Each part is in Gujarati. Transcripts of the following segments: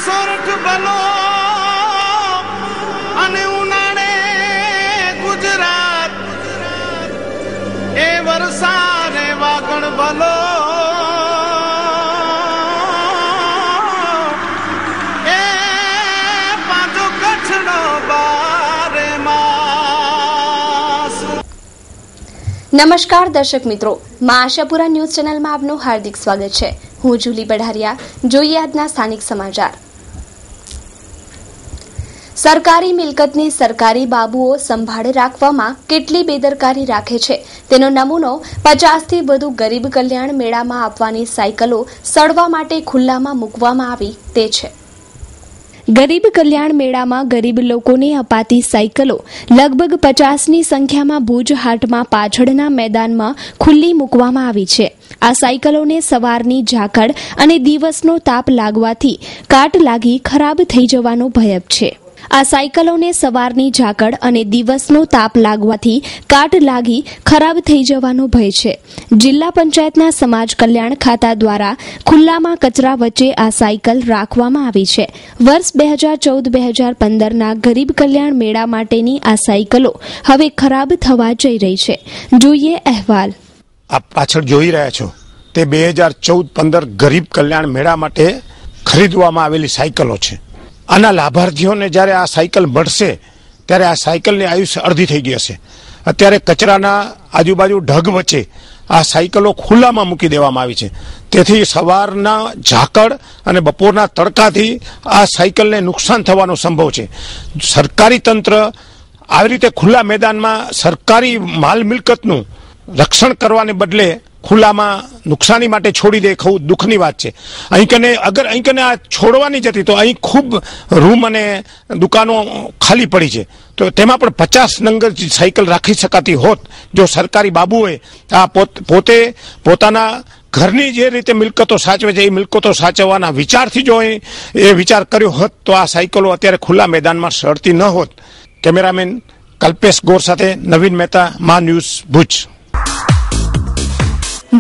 સોરઠ બલો અને ઉનાળે ગુજરાત એ વરસાદે વાગણ બલો એ પાછો કચ્છનો બારે માસ। નમસ્કાર દર્શક મિત્રો, માં આશાપુરા ન્યૂઝ ચેનલમાં આપનું હાર્દિક સ્વાગત છે। હું જુલી બઢારિયા। જોઈએ આજના સ્થાનિક સમાચાર। સરકારી મિલકતની સરકારી બાબુઓ સંભાળ રાખવામાં કેટલી બેદરકારી રાખે છે તેનો નમૂનો 50થી વધુ ગરીબ કલ્યાણ મેળામાં આપવાની સાયકલો સડવા માટે ખુલ્લામાં મૂકવામાં આવી તે છે। ગરીબ કલ્યાણ મેળામાં ગરીબ લોકોને અપાતી સાયકલો લગભગ 50ની સંખ્યામાં ભુજ હાટમાં પાછળના મેદાનમાં ખુલ્લી મૂકવામાં આવી છે। આ સાયકલોને સવારની ઝાકળ અને દિવસનો તાપ લાગવાથી કાટ લાગી ખરાબ થઈ જવાનો ભય છે। આ સાયકલોને સવારની ઝાકળ અને દિવસનો તાપ લાગવાથી કાટ લાગી ખરાબ થઈ જવાનો ભય છે। જિલ્લા પંચાયતના સમાજ કલ્યાણ ખાતા દ્વારા ખુલ્લામાં કચરા વચ્ચે આ સાયકલ રાખવામાં આવી છે। વર્ષ 2014-2015ના ગરીબ કલ્યાણ મેળા માટેની આ સાયકલો હવે ખરાબ થવા જઈ રહી છે। જોઈએ અહેવાલ। આપ પાછળ જોઈ રહ્યા છો તે 2014-15 ગરીબ કલ્યાણ મેળા માટે ખરીદવામાં આવેલી સાયકલો છે। આના લાભાર્થીઓને જ્યારે આ સાયકલ મળશે ત્યારે આ સાયકલની આયુષ્ય અડધી થઈ ગઈ હશે। અત્યારે કચરાના આજુબાજુ ઢગ વચ્ચે આ સાયકલો ખુલ્લામાં મૂકી દેવામાં આવી છે, તેથી સવારના ઝાકળ અને બપોરના તડકાથી આ સાયકલને નુકસાન થવાનો સંભવ છે। સરકારી તંત્ર આવી રીતે ખુલ્લા મેદાનમાં સરકારી માલ મિલકતનું રક્ષણ કરવાને બદલે ખુલ્લામાં નુકસાની માટે છોડી દે, ખૂબ દુઃખની વાત છે। અહીં કને આ છોડવાની જ હતી તો અહીં ખૂબ રૂમ અને દુકાનો ખાલી પડી છે, તો તેમાં પણ 50 નંબર સાયકલ રાખી શકાતી હોત જો સરકારી બાબુએ આ પોતે પોતાના ઘરની જે રીતે મિલકતો સાચવે છે એ મિલકતો સાચવવાના વિચારથી જો એ વિચાર કર્યો હોત તો આ સાયકલો અત્યારે ખુલ્લા મેદાનમાં સડતી ન હોત। કેમેરામેન કલ્પેશ ગોર સાથે Naveen Mehta, Maa news, Bhuj.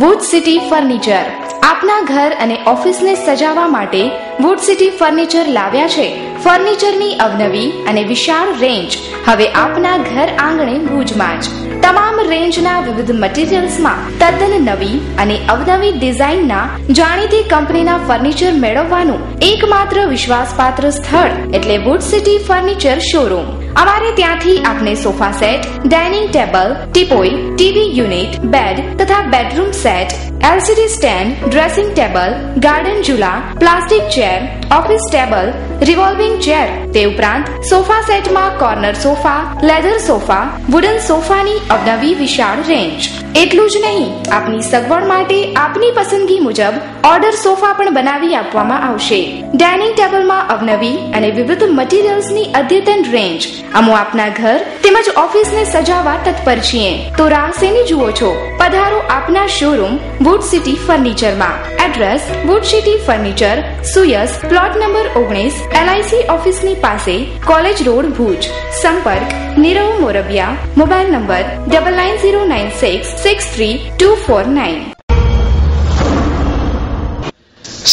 Wood city furniture આપના ઘર અને ઓફિસને સજાવવા માટે વુડ સિટી ફર્નિચર લાવ્યા છે ફર્નિચરની અવનવી અને વિશાળ રેન્જ હવે આપના ઘર આંગણે ભુજમાં જ। તમામ રેન્જના વિવિધ મટીરીયલ્સમાં તદ્દન નવી અને અવનવી ડિઝાઇનના જાણીતી કંપનીના ફર્નિચર મેળવવાનું એકમાત્ર વિશ્વાસપાત્ર સ્થળ એટલે વુડ સિટી ફર્નિચર શોરૂમ। અમારે ત્યાંથી આપને sofa set, dining table, teapoy, TV unit, bed તથા bedroom set, LCD stand, dressing table, garden ઝૂલા, plastic chair, office table, revolving chair તે ઉપરાંત સોફા સેટમાં corner sofa, leather sofa, wooden સોફાની અવનવી વિશાળ રેન્જ। એટલું જ નહીં, આપની સગવડ માટે આપની પસંદગી મુજબ ઓર્ડર સોફા પણ બનાવી આપવામાં આવશે। ડાઇનિંગ ટેબલમાં અવનવી અને વિવિધ મટીરીયલ્સની અદ્યતન રેન્જ। અમો આપના ઘર તેમજ ઓફિસને સજાવવા તત્પર છીએ તો રાહ શેની જુઓ છો? પધારો આપના શોરૂમ વુડ સિટી ફર્નિચરમાં। એડ્રેસ વુડ સિટી ફર્નિચર, સુયસ, પ્લોટ નંબર 19, LIC ઓફિસની પાસે, કોલેજ રોડ, ભુજ। સંપર્ક નીરવ મોરબિયા, મોબાઈલ નંબર 9906632449।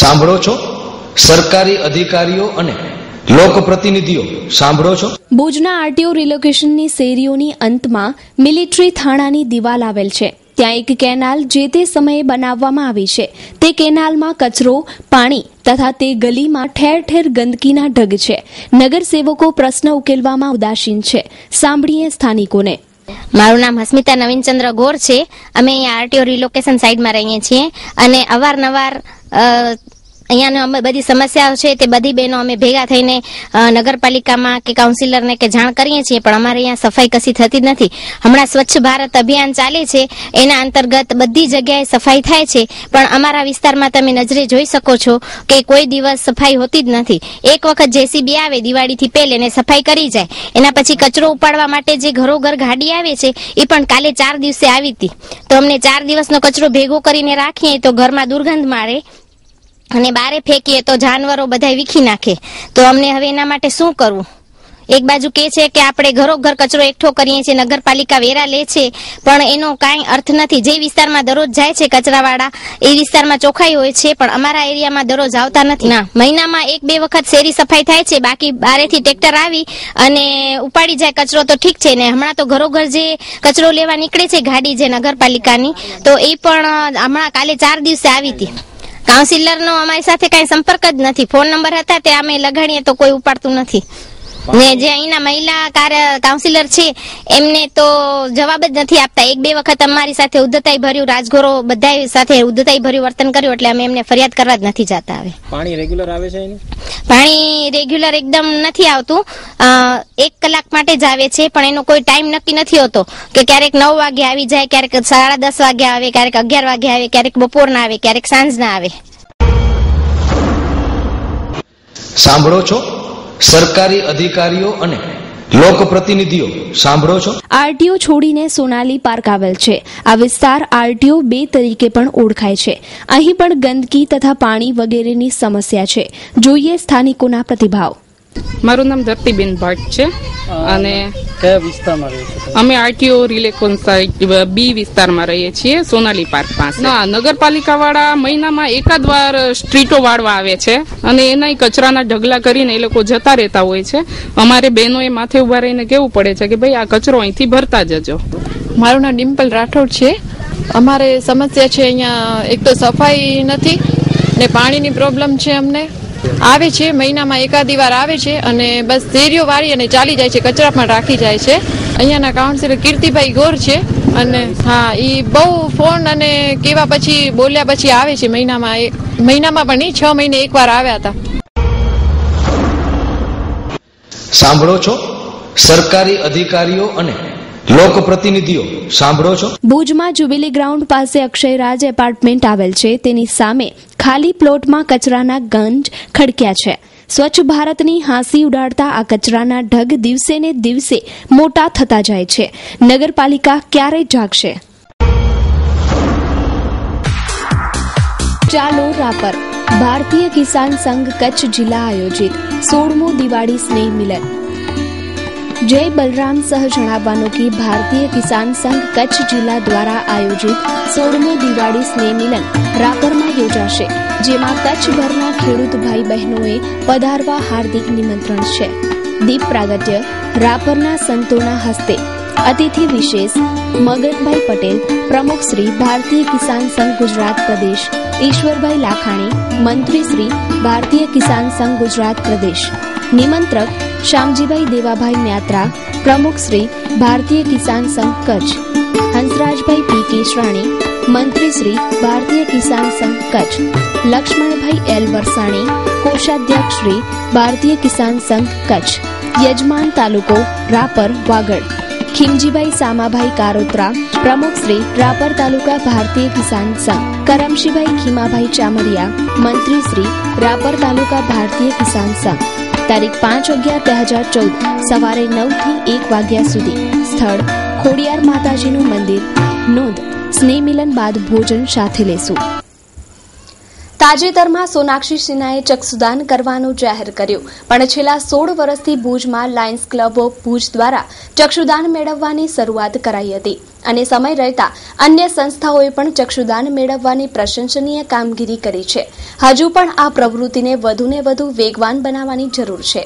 સાંભળો છો સરકારી અધિકારીઓ અને લોકપ્રતિનિધિઓ, સાંભળો છો? ભુજના આરટીઓ રિલોકેશનની શેરીઓની અંતમાં મિલિટરી થાણાની દિવાલ આવેલ છે। ત્યાં એક કેનાલ જે તે સમયે બનાવવામાં આવી છે। તે કેનાલમાં કચરો, પાણી તથા તે ગલીમાં ઠેર ઠેર ગંદકીના ઢગ છે। નગરસેવકો પ્રશ્ન ઉકેલવામાં ઉદાસીન છે। સાંભળીએ સ્થાનિકોને। મારું નામ હસ્મિતા નવીનચંદ્ર ગોર છે। અમે અહીંયા આરટીઓ રિલોકેશન સાઇડમાં રહીએ છીએ અને અવારનવાર અહીંયા અમે બધી સમસ્યાઓ છે તે બધી બહેનો અમે ભેગા થઈને નગરપાલિકામાં કે કાઉન્સિલરને કે જાણ કરીએ છીએ, પણ અમારે અહીંયા સફાઈ કશી થતી જ નથી। હમણાં સ્વચ્છ ભારત અભિયાન ચાલે છે, એના અંતર્ગત બધી જગ્યાએ સફાઈ થાય છે, પણ અમારા વિસ્તારમાં તમે નજરે જોઈ શકો છો કે કોઈ દિવસ સફાઈ હોતી જ નથી। એક વખત જેસીબી આવે દિવાળીથી પહેલે ને સફાઈ કરી જાય, એના પછી કચરો ઉપાડવા માટે જે ઘરોઘર ગાડી આવે છે એ પણ કાલે 4 દિવસે આવી હતી, તો અમને 4 દિવસનો કચરો ભેગો કરીને રાખીએ તો ઘરમાં દુર્ગંધ મારે અને બારે ફેંકીએ તો જાનવરો બધા વીખી નાખે, તો અમને હવે એના માટે શું કરવું એક બાજુ કે છે કે આપણે ઘરો ઘર કચરો એકઠો કરીએ છીએ, નગરપાલિકા વેરા લે છે, પણ એનો કાંઈ અર્થ નથી. જે વિસ્તારમાં દરરોજ જાય છે કચરાવાળા એ વિસ્તારમાં ચોખ્ખાઈ હોય છે, પણ અમારા એરિયામાં દરરોજ આવતા નથી. ના, મહિનામાં 1-2 વખત શેરી સફાઈ થાય છે, બાકી બારેથી ટ્રેક્ટર આવી અને ઉપાડી જાય કચરો તો ઠીક છે ને. હમણાં તો ઘરો ઘર જે કચરો લેવા નીકળે છે ગાડી જે નગરપાલિકાની, તો એ પણ હમણાં કાલે 4 દિવસે આવી હતી. કાઉન્સિલરનો અમારી સાથે કઈ સંપર્ક જ નથી. ફોન નંબર હતા તે અમે લગાડીએ તો કોઈ ઉપાડતું નથી. ને જે અહીંના મહિલા કાઉન્સિલર છે એમને તો જવાબ જ નથી આપતા. 1-2 વખત અમારી સાથે ઉદ્ધતાઈ ભર્યું, રાજગોરો બધા સાથે ઉદ્ધતાઈ ભર્યું વર્તન કર્યું, એટલે અમે એમને ફરિયાદ કરવા જ નથી જતા. હવે પાણી રેગ્યુલર આવે છે? પાણી રેગ્યુલર એકદમ નથી આવતું. 1 કલાક માટે જ આવે છે, પણ એનો કોઈ ટાઈમ નક્કી નથી હોતો કે ક્યારેક 9 વાગે આવી જાય, ક્યારેક 10:30 વાગે આવે, ક્યારેક 11 વાગે આવે, ક્યારેક બપોરના આવે, ક્યારેક સાંજના આવે. સાંભળો છો? સરકારી અધિકારીઓ અને લોકપ્રતિનિધિઓ સાંભળો છો? આરટીઓ છોડીને સોનાલી પાર્ક આવેલ છે. આ વિસ્તાર આરટીઓ 2 તરીકે પણ ઓળખાય છે. અહીં પણ ગંદકી તથા પાણી વગેરેની સમસ્યા છે. જોઈએ સ્થાનિકોના પ્રતિભાવ. મારું નામ ધરતીબેન ભટ્ટ છે અને કયા વિસ્તારમાં રહે છે? અમે આરટીઓ રિલેકોન સાઇટ બી વિસ્તારમાં રહીએ છીએ, સોનાલી પાર્ક પાસે. નગરપાલિકા વાળા મહિનામાં એકાદ વાર સ્ટ્રીટો વાળવા આવે છે અને એના કચરાના ઢગલા કરીને એ લોકો જતા રહેતા હોય છે. અમારે બહેનોએ માથે ઉભા રહીને કેવું પડે છે કે ભાઈ આ કચરો અહીંથી ભરતા જજો. મારું નામ ડિમ્પલ રાઠોડ છે. અમારે સમસ્યા છે અહીંયા, એક તો સફાઈ નથી ને પાણીની પ્રોબ્લેમ છે. અમને આવે છે મહિનામાં એકાદી વાર આવે છે અને બસ શેરીઓ વાળી અને ચાલી જાય છે, કચરા પણ રાખી જાય છે. અહીંયાના કાઉન્સિલર કીર્તિભાઈ ગોર છે અને હા, એ બહુ ફોન અને કેવા પછી બોલ્યા પછી આવે છે. મહિનામાં પણ નહીં, 6 મહિને એકવાર આવ્યા હતા. સાંભળો છો? સરકારી અધિકારીઓ અને લોકપ્રતિનિધિઓ સાંભળો છો? ભુજમાં જ્યુબિલી ગ્રાઉન્ડ પાસે અક્ષયરાજ એપાર્ટમેન્ટ આવેલ છે. તેની સામે ખાલી પ્લોટમાં કચરાના ગંજ ખડક્યા છે. સ્વચ્છ ભારતની હાંસી ઉડાડતા આ કચરાના ઢગ દિવસે ને દિવસે મોટા થતા જાય છે. નગરપાલિકા ક્યારે જાગશે? ચાલો રાપર. ભારતીય કિસાન સંઘ કચ્છ જિલ્લા આયોજિત 16મું દિવાળી સ્નેહ મિલન. જય બલરામ સહ જણાવવાનું કે ભારતીય કિસાન સંઘ કચ્છ જિલ્લા દ્વારા આયોજિત 16મું દિવાળી સ્નેહ મિલન રાપરમાં યોજાશે, જેમાં કચ્છભરના ખેડૂત ભાઈ બહેનોએ પધારવા હાર્દિક નિમંત્રણ છે. દીપ પ્રાગટ્ય રાપરના સંતોના હસ્તે. અતિથિ વિશેષ મગનભાઈ પટેલ, પ્રમુખ શ્રી ભારતીય કિસાન સંઘ ગુજરાત પ્રદેશ, ઈશ્વરભાઈ લાખાણી, મંત્રી શ્રી ભારતીય કિસાન સંઘ ગુજરાત પ્રદેશ. નિમંત્રક શ્યામજીભાઈ દેવાભાઈ મ્યાત્રા, પ્રમુખ શ્રી ભારતીય કિસાન સંઘ કચ્છ. હંસરાજભાઈ પી કેશરાણી, મંત્રી શ્રી ભારતીય કિસાન સંઘ કચ્છ. લક્ષ્મણભાઈ એલ વરસાણી, કોષાધ્યક્ષ શ્રી ભારતીય કિસાન સંઘ કચ્છ. યજમાન તાલુકો રાપર વાગડ. ખીમજીભાઈ સામાભાઈ કારોત્રા, પ્રમુખ શ્રી રાપર તાલુકા ભારતીય કિસાન સંઘ. કરમશીભાઈ ખીમાભાઈ ચામરિયા, મંત્રી શ્રી રાપર તાલુકા ભારતીય કિસાન સંઘ. તારીખ 5/11/2014 સવારે 9 થી 1 વાગ્યા સુધી. સ્થળ ખોડિયાર માતાજીનું મંદિર. નોંધ: સ્નેહ મિલન બાદ ભોજન સાથે લેશું. તાજેતરમાં સોનાક્ષી સિન્હાએ ચક્ષુદાન કરવાનું જાહેર કર્યું, પણ છેલ્લા 16 વર્ષથી ભુજમાં લાયન્સ ક્લબ ઓફ ભુજ દ્વારા ચક્ષુદાન મેળવવાની શરૂઆત કરાઈ હતી અને સમય રહેતા અન્ય સંસ્થાઓએ પણ ચક્ષુદાન મેળવવાની પ્રશંસનીય કામગીરી કરી છે. હજુ પણ આ પ્રવૃત્તિને વધુને વધુ વેગવાન બનાવવાની જરૂર છે.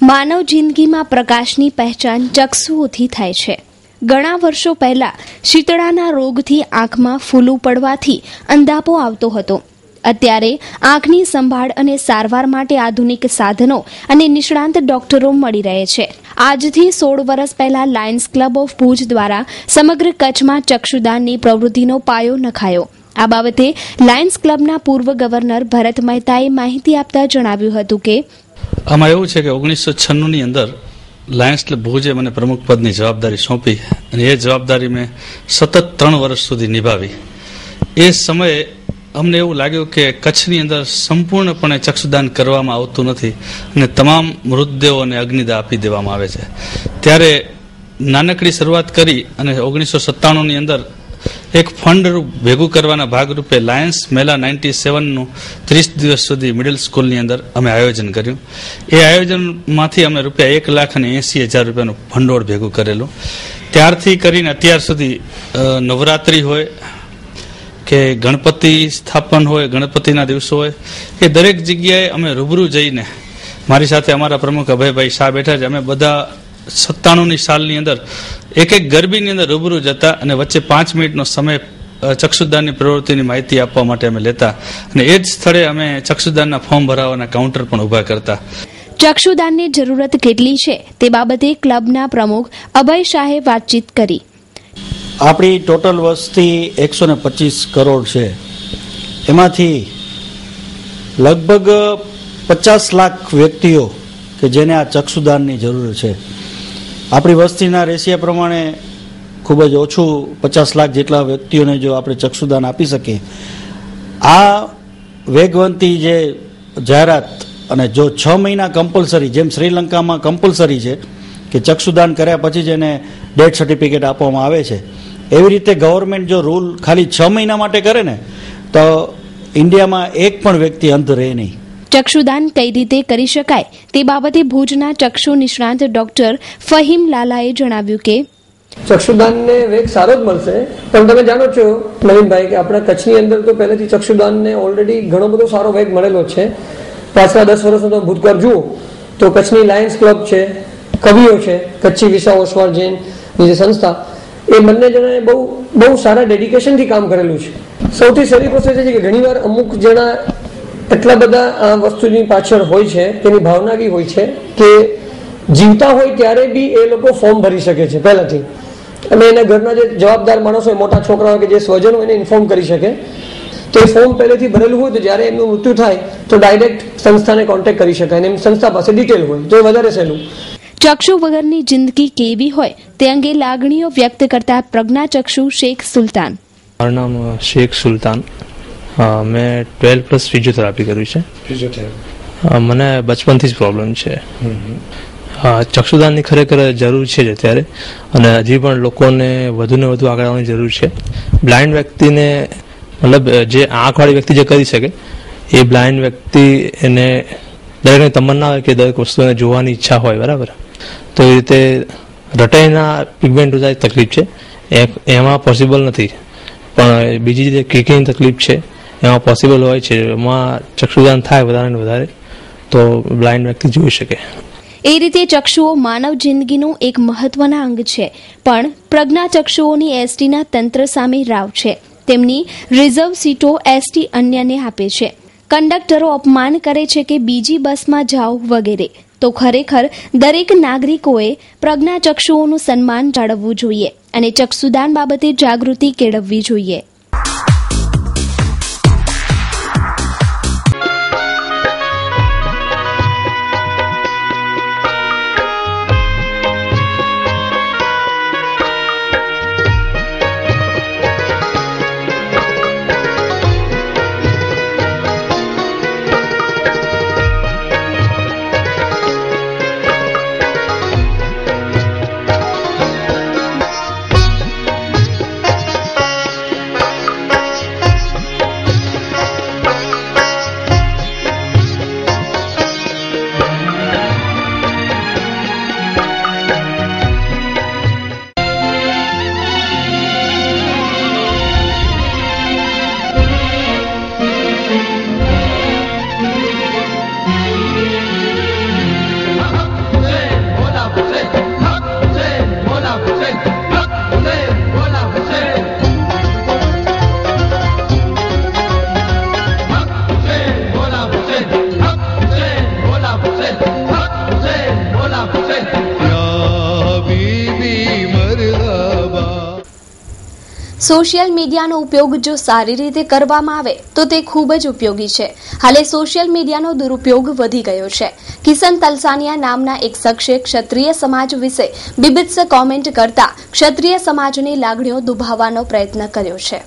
માનવ જિંદગીમાં પ્રકાશની પહેચાન ચક્ષુઓથી થાય છે. ઘણા વર્ષો પહેલા શીતળાના રોગથી આંખમાં ફૂલું પડવાથી અંધાપો આવતો હતો. અત્યારે આંખની સંભાળ અને સારવાર માટે આધુનિક સાધનો અને નિષ્ણાંત ડોક્ટરો મળી રહે છે. આજથી 16 વર્ષ પહેલા લાયન્સ ક્લબ ઓફ ભુજ દ્વારા સમગ્ર કચ્છમાં ચક્ષુદાનની પ્રવૃત્તિનો પાયો નખાયો. આ બાબતે લાયન્સ ક્લબના પૂર્વ ગવર્નર ભરત મહેતાએ માહિતી આપતા જણાવ્યું હતું કે આમાં એવું છે કે 1996ની અંદર લાયન્સ ક્લબ ભુજે મને પ્રમુખ પદની જવાબદારી સોંપી અને એ જવાબદારી મેં સતત 3 વર્ષ સુધી નિભાવી. એ સમયે અમને એવું લાગ્યું કે કચ્છની અંદર સંપૂર્ણપણે ચક્ષુદાન કરવામાં આવતું નથી અને તમામ મૃતદેહોને અગ્નિદાહ આપી દેવામાં આવે છે. ત્યારે નાનકડી શરૂઆત કરી અને 1997ની અંદર એક ફંડ ભેગું કરવાના ભાગરૂપે લાયન્સ મેલા 97નું 30 દિવસ સુધી મિડલ સ્કૂલની અંદર અમે આયોજન કર્યું. એ આયોજનમાંથી અમે ₹1,80,000 રૂપિયાનું ભંડોળ ભેગું કરેલું. ત્યારથી કરીને અત્યાર સુધી નવરાત્રિ હોય કે ગણપતિ સ્થાપન હોય, ગણપતિના દિવસો હોય, એ દરેક જગ્યાએ અમે રૂબરૂ જઈને, મારી સાથે અમારા પ્રમુખ અભયભાઈ શાહ બેઠા છે, અમે બધા 97ની સાલની અંદર એક ગરબીની અંદર રૂબરૂ જતા અને વચ્ચે 5 મિનિટનો સમય ચક્ષુદાનની પ્રવૃત્તિની માહિતી આપવા માટે અમે લેતા અને એ જ સ્થળે અમે ચક્ષુદાનના ફોર્મ ભરાવાના કાઉન્ટર પણ ઊભા કરતા. ચક્ષુદાનની જરૂરત કેટલી છે તે બાબતે ક્લબના પ્રમુખ અભય શાહે વાતચીત કરી. આપણી ટોટલ વસ્તી 125 કરોડ છે. એમાંથી લગભગ 50 લાખ વ્યક્તિઓ કે જેને આ ચક્ષુદાનની જરૂર છે. આપણી વસ્તીના રેશિયા પ્રમાણે ખૂબ જ ઓછું 50 લાખ જેટલા વ્યક્તિઓને જો આપણે ચક્ષુદાન આપી શકીએ, આ વેગવંતી જે જાહેરાત અને જો 6 મહિના કમ્પલસરી, જેમ શ્રીલંકામાં કમ્પલસરી છે કે ચક્ષુદાન કર્યા પછી જ એને ડેથ સર્ટિફિકેટ આપવામાં આવે છે, એવી રીતે ગવર્મેન્ટ જો રૂલ ખાલી 6 મહિના માટે કરે ને તો ઇન્ડિયામાં એક પણ વ્યક્તિ અંધ રહે નહીં. ચક્ષુદાન કઈ રીતે કરી શકાય તે બાબતે ભુજના ચક્ષુ નિષ્ણાંત ડોક્ટર ફહીમ લાલાએ જણાવ્યું કે ચક્ષુદાનને વેગ સારો જ મળશે, પણ તમે જાણો છો નવીનભાઈ કે આપણા કચ્છની અંદર તો પહેલેથી ચક્ષુદાનને ઓલરેડી ઘણો બધો સારો વેગ મળેલો છે. પાછલા 10 વર્ષનો તો ભૂતકાળ જુઓ તો કચ્છની લાયન્સ ક્લબ છે, કવિઓ છે, કચ્છી વિસા ઓસવાળ જૈનની જે સંસ્થા, એ બંને જણાએ બહુ સારા ડેડિકેશનથી કામ કરેલું છે. સૌથી સારી પ્રોસેસ છે કે ઘણીવાર અમુક જણા એટલા બધા આ વસ્તુની પાછળ હોય છે, તેની ભાવના બી હોય છે કે જીવતા હોય ત્યારે બી એ લોકો ફોર્મ ભરી શકે છે પહેલાથી, અને એના ઘરના જે જવાબદાર માણસો હોય, મોટા છોકરા હોય કે જે સ્વજન હોય એને ઇન્ફોર્મ કરી શકે. તો એ ફોર્મ પહેલેથી ભરેલું હોય તો જ્યારે એમનું મૃત્યુ થાય તો ડાયરેક્ટ સંસ્થાને કોન્ટેક્ટ કરી શકાય અને એમની સંસ્થા પાસે ડિટેલ હોય તો એ વધારે સહેલું. ચક્ષુ વગરની જિંદગી કેવી હોય તે અંગે લાગણીઓ વ્યક્ત કરતા પ્રજ્ઞાચક્ષુ શેખ સુલતાન. મારું નામ શેખ સુલતાન. મેં 12+ ફિઝિયોથેરાપી કર્યું છે. મને બચપનથી જ પ્રોબ્લેમ છે. ચક્ષુદાનની ખરેખર જરૂર છે જ અત્યારે, અને હજી પણ લોકોને વધુને વધુ આગળ આવવાની જરૂર છે. બ્લાઇન્ડ વ્યક્તિને, મતલબ જે આંખવાળી વ્યક્તિ જે કરી શકે, એ બ્લાઇન્ડ વ્યક્તિ એને દરેકની તમન્ના હોય કે દરેક વસ્તુને જોવાની ઈચ્છા હોય, બરાબર. તો એ રીતે રટાઈના પિગમેન્ટોઝાની તકલીફ છે, એમાં પોસિબલ નથી, પણ બીજી જે ક્રિકિંગ તકલીફ છે એમાં પોસિબલ હોય છે. એમાં ચક્ષુદાન થાય વધારે ને વધારે તો બ્લાઇન્ડ વ્યક્તિ જોઈ શકે. એ રીતે ચક્ષુઓ માનવ જિંદગીનું એક મહત્વના અંગ છે, પણ પ્રજ્ઞાચક્ષુઓની એસટીના તંત્ર સામે રાવ છે. તેમની રિઝર્વ સીટો એસટી અન્યને આપે છે. કંડક્ટરો અપમાન કરે છે કે બીજી બસમાં જાઓ વગેરે. તો ખરેખર દરેક નાગરિકોએ પ્રજ્ઞાચક્ષુઓનું સન્માન જાળવવું જોઈએ અને ચક્ષુદાન બાબતે જાગૃતિ કેળવવી જોઈએ. સોશિયલ મીડિયાનો ઉપયોગ જો સારી રીતે કરવામાં આવે તો તે ખૂબ જ ઉપયોગી છે. હાલે સોશિયલ મીડિયાનો દુરુપયોગ વધી ગયો છે. કિશન તલસાનિયા નામના એક શખ્સે ક્ષત્રિય સમાજ વિશે બીભત્સ કોમેન્ટ કરતા ક્ષત્રિય સમાજની લાગણીઓ દુભાવવાનો પ્રયત્ન કર્યો છે.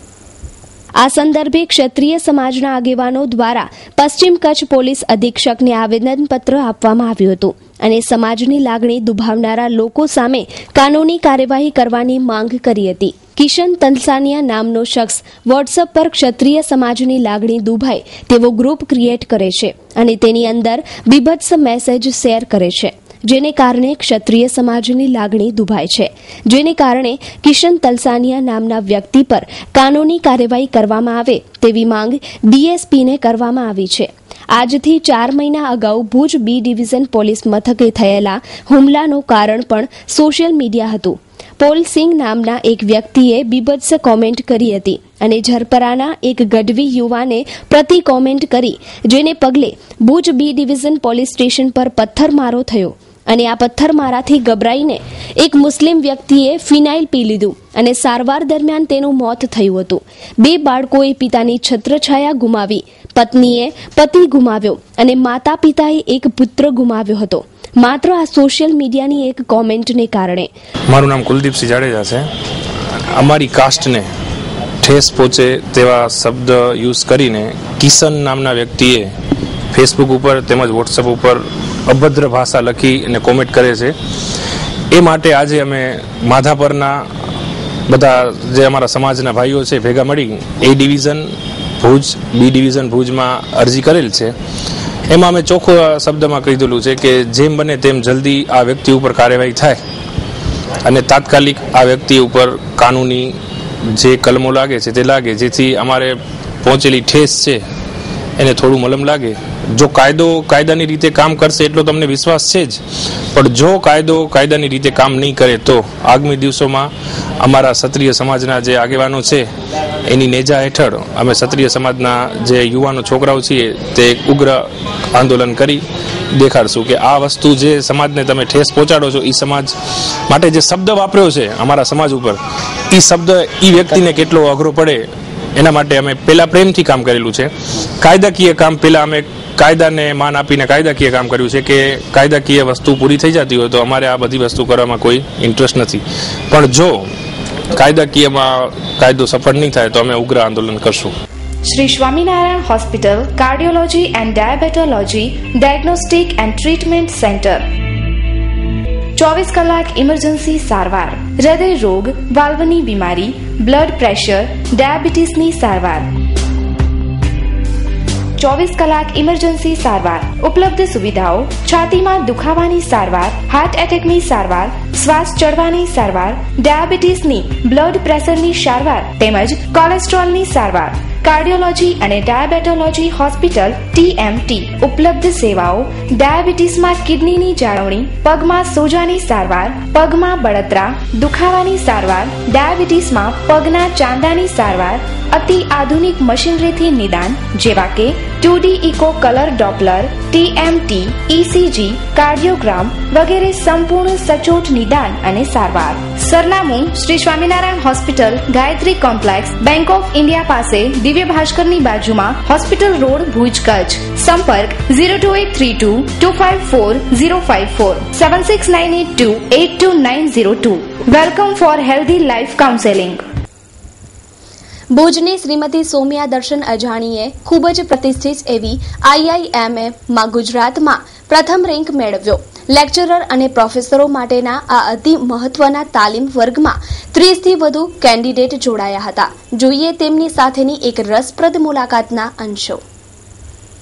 આ સંદર્ભે ક્ષત્રિય સમાજના આગેવાનો દ્વારા પશ્ચિમ કચ્છ પોલીસ અધિક્ષકને આવેદનપત્ર આપવામાં આવ્યું હતું. અને સમાજની લાગણી દુભાવનારા લોકો સામે કાનૂની કાર્યવાહી કરવાની માંગ કરી હતી. કિશન તલસાનિયા નામનો શખ્સ વોટ્સએપ પર ક્ષત્રિય સમાજની લાગણી દુભાય તેવો ગ્રુપ ક્રિએટ કરે છે અને તેની અંદર બીભત્સ મેસેજ શેર કરે છે, જેને કારણે ક્ષત્રિય સમાજની લાગણી દુભાય છે, જેને કારણે કિશન તલસાનિયા નામના વ્યક્તિ પર કાનૂની કાર્યવાહી કરવામાં આવે તેવી માંગ ડીએસપીને કરવામાં આવી છે. આજથી 4 મહિના અગાઉ ભુજ બી ડિવિઝન પોલીસ મથકે થયેલા હુમલાનું કારણ પણ સોશિયલ મીડિયા હતું. પોલસિંગ નામના એક વ્યક્તિએ બીભત્સ કોમેન્ટ કરી હતી અને ઝરપરાના એક ગઢવી યુવાને પ્રતિ કોમેન્ટ કરી, જેને પગલે Bhuj B division police station પર પથ્થરમારો થયો અને આ પથ્થરમારાથી ગભરાઈને એક મુસ્લિમ વ્યક્તિએ ફિનાઇલ પી લીધું અને સારવાર દરમિયાન તેનું મોત થયું હતું. 2 બાળકોએ પિતાની છત્રછાયા ગુમાવી, પત્નીએ પતિ ગુમાવ્યો અને માતા પિતાએ એક પુત્ર ગુમાવ્યો હતો, માત્ર આ સોશિયલ મીડિયાની એક કોમેન્ટને કારણે. મારું નામ કુલદીપસિંહ જાડેજા છે. અમારી કાસ્ટને ઠેસ પહોંચે તેવા શબ્દ યુઝ કરીને કિશન નામના વ્યક્તિએ ફેસબુક ઉપર તેમજ વોટ્સએપ ઉપર અભદ્ર ભાષા લખી અને કોમેન્ટ કરે છે. એ માટે આજે અમે માધાપરના બધા જે અમારા સમાજના ભાઈઓ છે ભેગા મળી A division Bhuj B division ભુજમાં અરજી કરેલ છે. એમાં અમે ચોખ્ખો શબ્દમાં કહી દેલું છે કે જેમ બને તેમ જલ્દી આ વ્યક્તિ ઉપર કાર્યવાહી થાય અને તાત્કાલિક આ વ્યક્તિ ઉપર કાનૂની જે કલમો લાગે છે તે લાગે, જેથી અમારે પહોંચેલી ઠેસ છે એને થોડું મલમ લાગે. જો કાયદો કાયદાની રીતે કામ કરશે એટલો તમને વિશ્વાસ છે જ, પણ જો કાયદો કાયદાની રીતે કામ નહીં કરે તો આગામી દિવસોમાં અમારા ક્ષત્રિય સમાજના જે આગેવાનો છે એની નેજા હેઠળ અમે ક્ષત્રિય સમાજના જે યુવાનો છોકરાઓ છીએ તે ઉગ્ર આંદોલન કરી દેખાડશું કે આ વસ્તુ જે સમાજને તમે ઠેસ પહોંચાડો છો એ સમાજ માટે જે શબ્દ વાપર્યો છે અમારા સમાજ ઉપર, એ શબ્દ એ વ્યક્તિને કેટલો અઘરો પડે એના માટે અમે પહેલા પ્રેમથી કામ કરેલું છે. કાયદાકીય કામ પહેલા અમે કાયદાને માન આપીને કાયદાકીય કામ કર્યું છે કે કાયદાકીય વસ્તુ પૂરી થઈ જતી હોય તો અમારે આ બધી વસ્તુ કરવામાં કોઈ ઇન્ટરેસ્ટ નથી, પણ જો કાયદાકીયમાં કાયદો સફળ નહીં થાય તો અમે ઉગ્ર આંદોલન કરશું. Shri Swaminarayan hospital cardiology and diabetology diagnostic and treatment centre. 24 કલાક ઇમરજન્સી સારવાર, હૃદય રોગ, વાલ્વની બીમારી, બ્લડ પ્રેશર, ડાયાબિટીસની સારવાર. 24 કલાક ઇમરજન્સી સારવાર. ઉપલબ્ધ સુવિધાઓ: છાતીમાં દુખાવાની સારવાર, હાર્ટ એટેકની સારવાર, શ્વાસ ચડવાની સારવાર, ડાયાબિટીસની, બ્લડ પ્રેશરની સારવાર તેમજ કોલેસ્ટ્રોલની સારવાર. કાર્ડિયોલોજી અને ડાયાબેટોલોજી હોસ્પિટલ TMT. ઉપલબ્ધ સેવાઓ: ડાયાબિટીસમાં કિડનીની જાળવણી, પગમાં સોજાની સારવાર, પગમાં બળતરા, દુખાવાની સારવાર, ડાયાબિટીસમાં પગના ચાંદાની સારવાર, અતિ આધુનિક મશીનરીથી નિદાન જેવા કે 2D echo colour Doppler, TMT, ECG, cardiogram વગેરે સંપૂર્ણ સચોટ નિદાન અને સારવાર. સરનામું: Shri Swaminarayan hospital, Gayatri complex, bank of India પાસે, દિવ્ય ભાસ્કરની બાજુમાં, હોસ્પિટલ રોડ, ભુજ, કચ્છ. સંપર્ક 02832 254054 7698282902. Welcome four healthy life counselling. ભુજની શ્રીમતી સોમિયા દર્શન અજાણીએ ખૂબ જ પ્રતિષ્ઠિત એવી IIMમાં ગુજરાતમાં પ્રથમ રેન્ક મેળવ્યો. લેક્ચરર અને પ્રોફેસરો માટેના આ અતિ મહત્વના તાલીમ વર્ગમાં 30થી વધુ કેન્ડિડેટ જોડાયા હતા. જોઈએ તેમની સાથેની એક રસપ્રદ મુલાકાતના અંશો.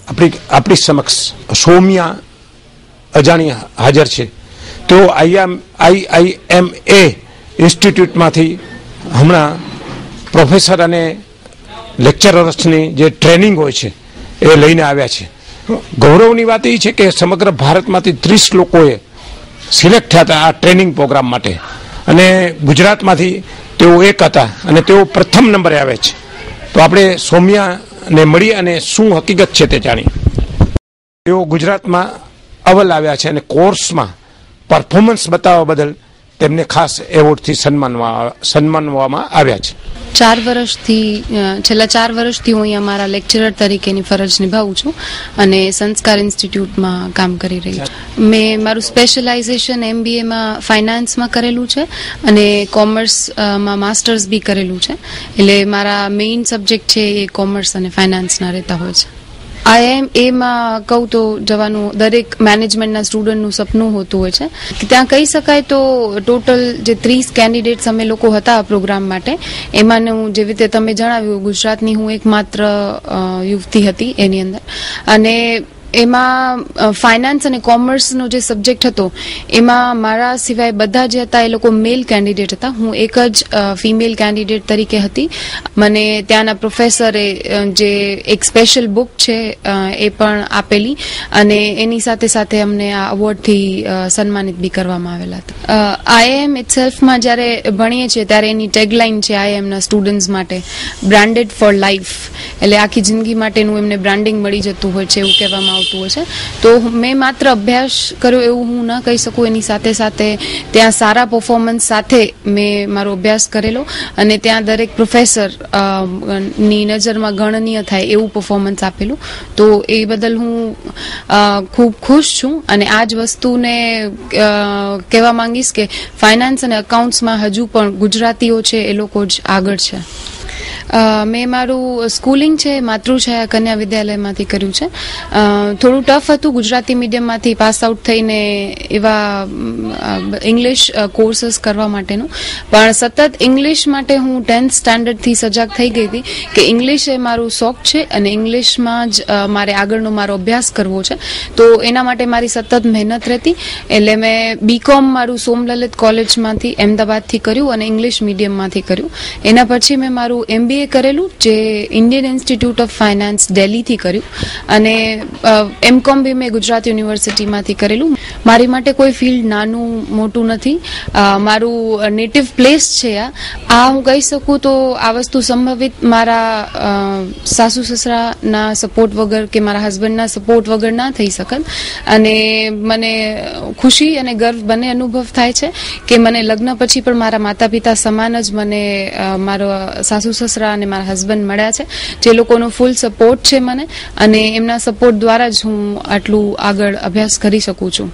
આપણી સમક્ષ સોમિયા અજાણી હાજર છે. તેઓ IIMA ઇન્સ્ટિટ્યૂટમાંથી હમણાં પ્રોફેસર અને લેક્ચરર્સની જે ટ્રેનિંગ હોય છે એ લઈને આવ્યા છે. ગૌરવની વાત એ છે કે સમગ્ર ભારતમાંથી 30 લોકોએ સિલેક્ટ થયા હતા આ ટ્રેનિંગ પ્રોગ્રામ માટે અને ગુજરાતમાંથી તેઓ એક હતા અને તેઓ પ્રથમ નંબરે આવે છે. તો આપણે સોમિયાને મળી અને શું હકીકત છે તે જાણી. તેઓ ગુજરાતમાં અવ્વલ આવ્યા છે અને કોર્સમાં પરફોર્મન્સ બતાવવા બદલ તેમને ખાસ એવોર્ડથી સન્માનવામાં આવ્યા છે. છેલ્લા 4 વર્ષથી હું અહીંયા મારા લેક્ચરર તરીકેની ફરજ નિભાવું છું અને સંસ્કાર ઇન્સ્ટિટ્યૂટમાં કામ કરી રહી છું. મેં મારું સ્પેશિયલાઇઝેશન MBAમાં ફાઇનાન્સમાં કરેલું છે અને કોમર્સમાં માસ્ટર્સ બી કરેલું છે. એટલે મારા મેઇન સબ્જેક્ટ છે એ કોમર્સ અને ફાઇનાન્સના રહેતા હોય છે. IIM એમાં કહું તો જવાનું દરેક મેનેજમેન્ટના સ્ટુડન્ટનું સપનું હોતું હોય છે. ત્યાં કહી શકાય તો ટોટલ જે 30 કેન્ડિડેટ્સ અમે લોકો હતા આ પ્રોગ્રામ માટે, એમાંનું જેવી રીતે તમે જણાવ્યું ગુજરાતની હું એકમાત્ર યુવતી હતી એની અંદર. અને એમાં ફાઇનાન્સ અને કોમર્સનો જે સબ્જેક્ટ હતો એમાં મારા સિવાય બધા જે હતા એ લોકો મેલ કેન્ડિડેટ હતા. હું એક જ ફિમેલ કેન્ડિડેટ તરીકે હતી. મને ત્યાંના પ્રોફેસરે જે એક સ્પેશિયલ બુક છે એ પણ આપેલી અને એની સાથે સાથે અમને આ અવોર્ડથી સન્માનિત બી કરવામાં આવેલા હતા. IIM ઇટસેલ્ફમાં જ્યારે ભણીએ છીએ ત્યારે એની ટેગલાઇન છે IIMના સ્ટુડન્ટ્સ માટે, બ્રાન્ડેડ ફોર લાઈફ, એટલે આખી જિંદગી માટેનું એમને બ્રાન્ડિંગ મળી જતું હોય છે એવું કહેવામાં આવતું હોય છે. તો મેં માત્ર અભ્યાસ કર્યો એવું હું ન કહી શકું, એની સાથે સાથે ત્યાં સારા પરફોર્મન્સ સાથે મેં મારો અભ્યાસ કરેલો અને ત્યાં દરેક પ્રોફેસર ની નજરમાં ગણનીય થાય એવું પરફોર્મન્સ આપેલું. તો એ બદલ હું ખૂબ ખુશ છું અને આ જ વસ્તુને કહેવા માંગીશ કે ફાઇનાન્સ અને અકાઉન્ટ્સમાં હજુ પણ ગુજરાતીઓ છે એ લોકો જ આગળ છે. મેં મારું સ્કૂલિંગ છે માતૃછાયા કન્યા વિદ્યાલયમાંથી કર્યું છે. થોડું ટફ હતું ગુજરાતી મીડિયમમાંથી પાસ આઉટ થઈને એવા ઇંગ્લિશ કોર્સીસ કરવા માટેનું, પણ સતત ઇંગ્લિશ માટે હું 10th સ્ટાન્ડર્ડથી સજાગ થઈ ગઈ હતી કે ઇંગ્લિશ એ મારું શોખ છે અને ઇંગ્લિશમાં જ મારે આગળનો મારો અભ્યાસ કરવો છે. તો એના માટે મારી સતત મહેનત રહેતી. એટલે મેં BCom મારું સોમલલિત કોલેજમાંથી અમદાવાદથી કર્યું અને ઇંગ્લિશ મીડિયમમાંથી કર્યું. એના પછી મેં મારું MBA કરેલું જે ઇન્ડિયન ઇન્સ્ટિટ્યૂટ ઓફ ફાઇનાન્સ દિલ્હીથી કર્યું અને MCom બી મેં ગુજરાત યુનિવર્સિટીમાંથી કરેલું. મારી માટે કોઈ ફિલ્ડ નાનું મોટું નથી, મારું નેટિવ પ્લેસ છે આ હું કહી શકું તો આ વસ્તુ સંભવિત મારા સાસુ સસરાના સપોર્ટ વગર કે મારા હસબન્ડના સપોર્ટ વગર ના થઈ શકત. અને મને ખુશી અને ગર્વ બંને અનુભવ થાય છે કે મને લગ્ન પછી પણ મારા માતા પિતા સમાન જ મને મારા સાસુ સસરા અને મારા હસબન્ડ મળ્યા છે, જે લોકોનો ફૂલ સપોર્ટ છે મને, અને એમના સપોર્ટ દ્વારા જ હું આટલું આગળ અભ્યાસ કરી શકું છું.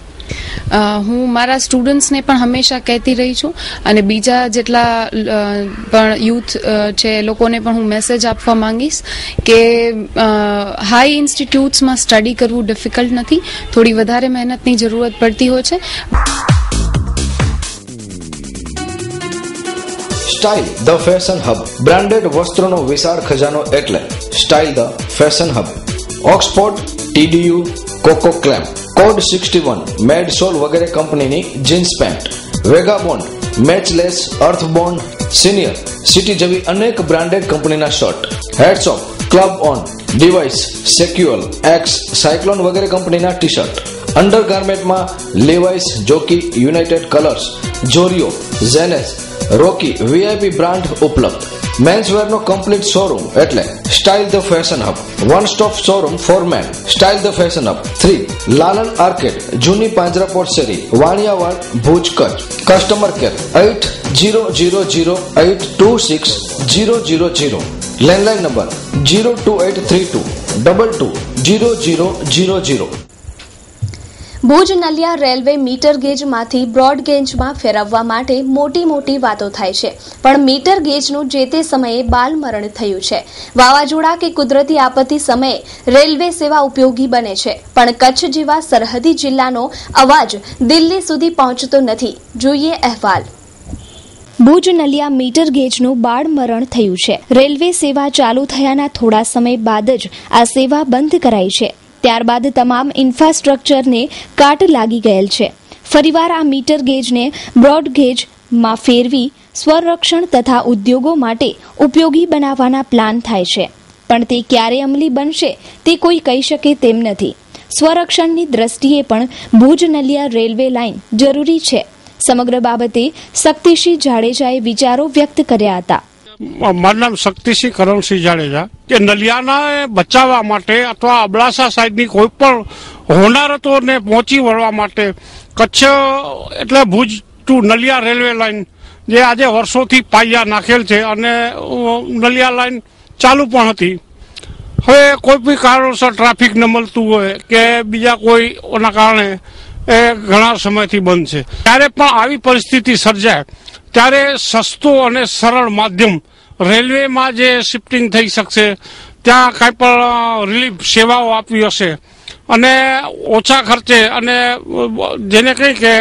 હું મારા સ્ટુડન્ટ્સને પણ હંમેશા કહેતી રહી છું અને બીજા જેટલા પણ યુથ છે લોકોને પણ હું મેસેજ આપવા માંગીશ કે હાઈ ઇન્સ્ટિટ્યૂટ્સમાં સ્ટડી કરવું ડિફિકલ્ટ નથી, થોડી વધારે મહેનતની જરૂરત પડતી હોય છે. Style the fashion hub, branded વસ્ત્રોનો વિશાળ ખજાનો એટલે style the fashion hub. Oxford, TDU, કોકો ક્લેમ, કોડ 61, મેડસોલ વગેરે કંપનીની જીન્સ પેન્ટ, વેગાબોન્ડ, મેચલેસ, અર્થબોન્ડ, સિનિયર, સિટી જેવી અનેક બ્રાન્ડેડ કંપનીના શર્ટ, હેડસોપ, ક્લબ ઓન, ડિવાઇસ, સેક્યુઅલ, એક્સ, સાયક્લોન વગેરે કંપનીના ટી શર્ટ. અંડરગાર્મેન્ટમાં લેવાઇસ, જોકી, યુનાઇટેડ કલર્સ, જોરિયો, ઝેનેસ, રોકી VIP બ્રાન્ડ ઉપલબ્ધ. મેન્સવેરનો કમ્પ્લીટ શોરૂમ એટલે style the fashion hub. One stop showroom for men, style the fashion hub. 3 Lalan arcade, જૂની પાંજરાપોળ શેરી, Vaniyavad, Bhuj, Kutch. Customer care 8000826000. Landline number 02832 220000. Bhuj Naliya railway metre ગેજમાંથી બ્રોડ ગેજમાં ફેરવવા માટે મોટી વાતો થાય છે, પણ મીટર ગેજનું જે તે સમયે બાલમરણ થયું છે. વાવાઝોડા કે કુદરતી આપત્તિ સમયે રેલવે સેવા ઉપયોગી બને છે, પણ કચ્છ જેવા સરહદી જિલ્લાનો અવાજ દિલ્હી સુધી પહોંચતો નથી. જોઈએ અહેવાલ. ભુજ નલિયા મીટર ગેજનું બાળમરણ થયું છે. રેલવે સેવા ચાલુ થયાના થોડા સમય બાદ જ આ સેવા બંધ કરાઈ છે. ત્યારબાદ તમામ ઇન્ફ્રાસ્ટ્રક્ચરને કાટ લાગી ગયેલ છે. ફરીવાર આ મીટર ગેજને બ્રોડ ગેજમાં ફેરવી સ્વરક્ષણ તથા ઉદ્યોગો માટે ઉપયોગી બનાવવાના પ્લાન થાય છે, પણ તે ક્યારે અમલી બનશે તે કોઈ કહી શકે તેમ નથી. સ્વરક્ષણની દ્રષ્ટિએ પણ ભુજ નલિયા રેલવે લાઇન જરૂરી છે. સમગ્ર બાબતે શક્તિસિંહ જાડેજાએ વિચારો વ્યક્ત કર્યા હતા. મારું નામ શક્તિસિંહ કરણસિંહ જાડેજા. કે નલિયાના બચાવવા માટે અથવા અબડાસા સાઈડની કોઈ પણ હોનારતોને પહોંચી વળવા માટે કચ્છ એટલે Bhuj to Naliya railway line જે આજે વર્ષોથી પાયા નાખેલ છે અને નલિયા લાઇન ચાલુ પણ હતી. હવે કોઈ બી કારણોસર ટ્રાફિક ન મળતું હોય કે બીજા કોઈના કારણે એ ઘણા સમયથી બંધ છે. ત્યારે પણ આવી પરિસ્થિતિ સર્જાય ત્યારે સસ્તું અને સરળ માધ્યમ રેલવેમાં જે શિફ્ટિંગ થઈ શકશે ત્યાં કાંઈ પણ રિલીફ સેવાઓ આપવી હશે અને ઓછા ખર્ચે અને જેને કહી કે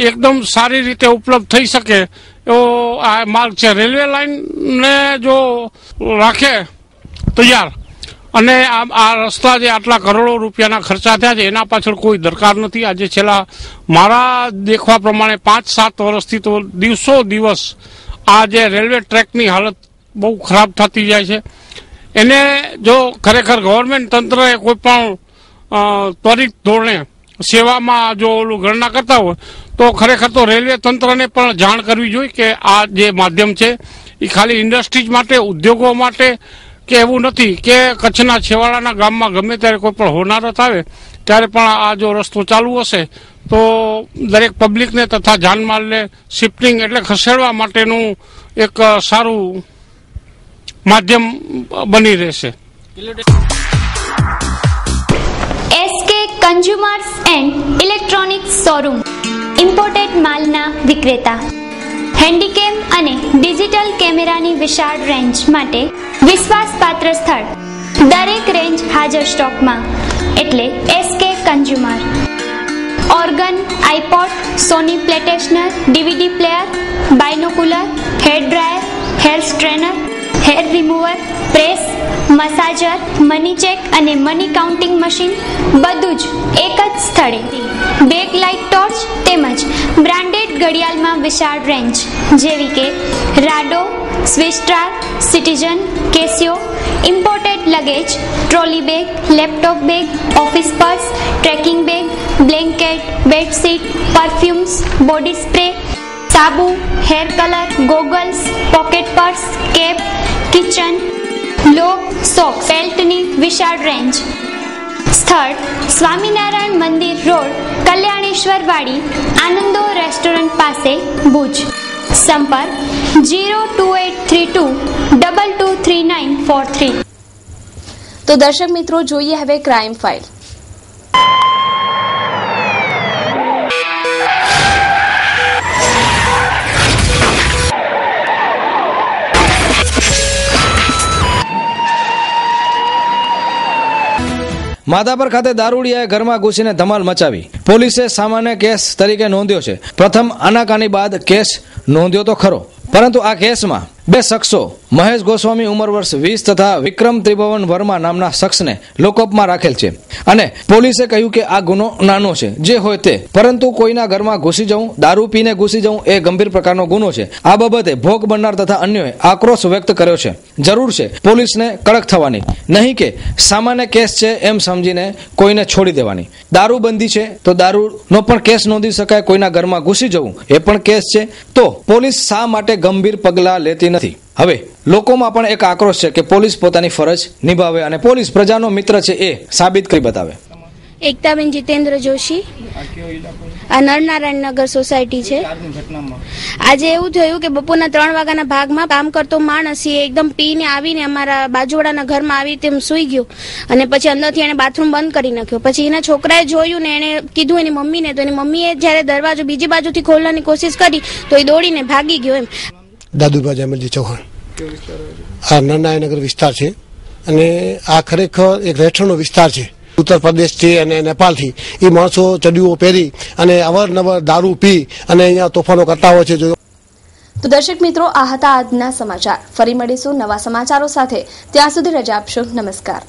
એકદમ સારી રીતે ઉપલબ્ધ થઈ શકે એવો આ માર્ગ છે. રેલવે લાઇનને જો રાખે તૈયાર અને આ રસ્તા જે આટલા કરોડો રૂપિયાના ખર્ચા થયા છે એના પાછળ કોઈ દરકાર નથી. આજે છેલ્લા મારા દેખવા પ્રમાણે 5-7 વર્ષથી તો દિવસો દિવસ આ જે રેલવે ટ્રેકની હાલત બહુ ખરાબ થતી જાય છે. એને જો ખરેખર ગવર્મેન્ટ તંત્રએ કોઈ પણ ત્વરિત ધોરણે સેવામાં જો ઓલું ગણના કરતા હોય તો ખરેખર તો રેલવે તંત્રને પણ જાણ કરવી જોઈએ કે આ જે માધ્યમ છે એ ખાલી ઇન્ડસ્ટ્રીઝ માટે, ઉદ્યોગો માટે કે એવું નથી કે કચ્છના છેવાડાના ગામમાં ગમે ત્યારે કોઈ પણ હોનારત આવે ત્યારે પણ આ જો રસ્તો ચાલુ હશે તો દરેક પબ્લિકને તથા જાનમાલને શિફ્ટિંગ એટલે ખસેડવા માટેનું એક સારું માધ્યમ બની રહેશે. SK consumers and electronics showroom imported માલના વિક્રેતા. હેન્ડીકેમ અને ડિજિટલ કેમેરાની વિશાળ રેન્જ માટે વિશ્વાસપાત્ર સ્થળ. દરેક રેન્જ હાજર સ્ટોકમાં એટલે SK consumer. Organ, iPod, Sony પ્લેટેશનર, DVD player, binocular, hair dryer, hair strainer, hair remover, press, massager, money check અને મની કાઉન્ટિંગ મશીન બધું જ એક જ સ્થળે. બેક લાઇટ ટોર્ચ તેમજ બ્રાન્ડેડ ઘડિયાળમાં વિશાળ રેન્જ જેવી કે રાડો, સ્વિસ્ટાર, Citizen, Casio. Imported luggage, trolley bag, laptop bag, office purse, trekking bag, blanket, bedsheet, perfumes, body spray, સાબુ, hair colour, goggles, pocket purse, cap, kitchen, લોક, સોક્સ, બેલ્ટની વિશાળ રેન્જ. સ્થળ સ્વામિનારાયણ મંદિર રોડ, કલ્યાણેશ્વર વાડી, આનંદો રેસ્ટોરન્ટ પાસે, ભુજ. સંપર્ક 02832223943. તો દર્શક મિત્રો, જોઈએ હવે ક્રાઇમ ફાઇલ. માધાપર ખાતે દારૂડિયાએ ઘરમાં ઘૂસીને ધમાલ મચાવી. પોલીસે સામાન્ય કેસ તરીકે નોંધ્યો છે. પ્રથમ આનાકાની બાદ કેસ નોંધ્યો તો ખરો, પરંતુ આ કેસમાં બે શખ્સો મહેશ ગોસ્વામી ઉંમર વર્ષ 20 તથા વિક્રમ ત્રિભુવન વર્મા નામના શખ્સને લોકઅપમાં રાખેલ છે. અને પોલીસે કહ્યું કે આ ગુનો નાનો છે, જે હોય તે, પરંતુ કોઈના ઘરમાં ઘૂસી જવું, દારૂ પીને ઘૂસી જવું એ ગંભીર પ્રકારનો ગુનો છે. આ બાબતે ભોગ બનનાર તથા અન્યોએ આક્રોશ વ્યક્ત કર્યો છે. જરૂર છે પોલીસને કડક થવાની, નહીં કે સામાન્ય કેસ છે એમ સમજીને કોઈને છોડી દેવાની. દારૂબંધી છે તો દારૂનો પણ કેસ નોંધી શકાય. કોઈના ઘરમાં ઘૂસી જવું એ પણ કેસ છે. તો પોલીસ શા માટે ગંભીર પગલાં લેતી નથી? હવે લોકોમાં પણ એક આક્રોશ છે કે પોલીસ પોતાની ફરજ નિભાવે અને પોલીસ પ્રજાનો મિત્ર છે એ સાબિત કરી બતાવે. એકતાબેન જીતેન્દ્ર જોશી, આ નરનારાયણ નગર સોસાયટી છે. આજે એવું થયું કે બપોરના 3 વાગ્યાના ભાગમાં કામ કરતો માણસ એકદમ પીને આવીને અમારા બાજુવાળાના ઘરમાં આવી તેમ સૂઈ ગયો અને પછી અંદરથી એને બાથરૂમ બંધ કરી નાખ્યો. પછી એના છોકરાએ જોયું ને એને કીધું એની મમ્મીને, તો એની મમ્મીએ જ્યારે દરવાજો બીજી બાજુથી ખોલવાની કોશિશ કરી તો એ દોડીને ભાગી ગયો. એમ દાદુભા જયમલજી ચૌહાણ, આ નરનારાયણનગર વિસ્તાર છે અને આ ખરેખર એક રહેઠાણનો વિસ્તાર છે. ઉત્તર પ્રદેશથી અને નેપાળથી એ માણસો ચડીઓ પહેરી અને અવારનવાર દારૂ પી અને અહીંયા તોફાનો કરતા હોય છે. તો દર્શક મિત્રો, આ હતા આજના સમાચાર. ફરી મળીશું નવા સમાચારો સાથે. ત્યાં સુધી રજા આપશો. નમસ્કાર.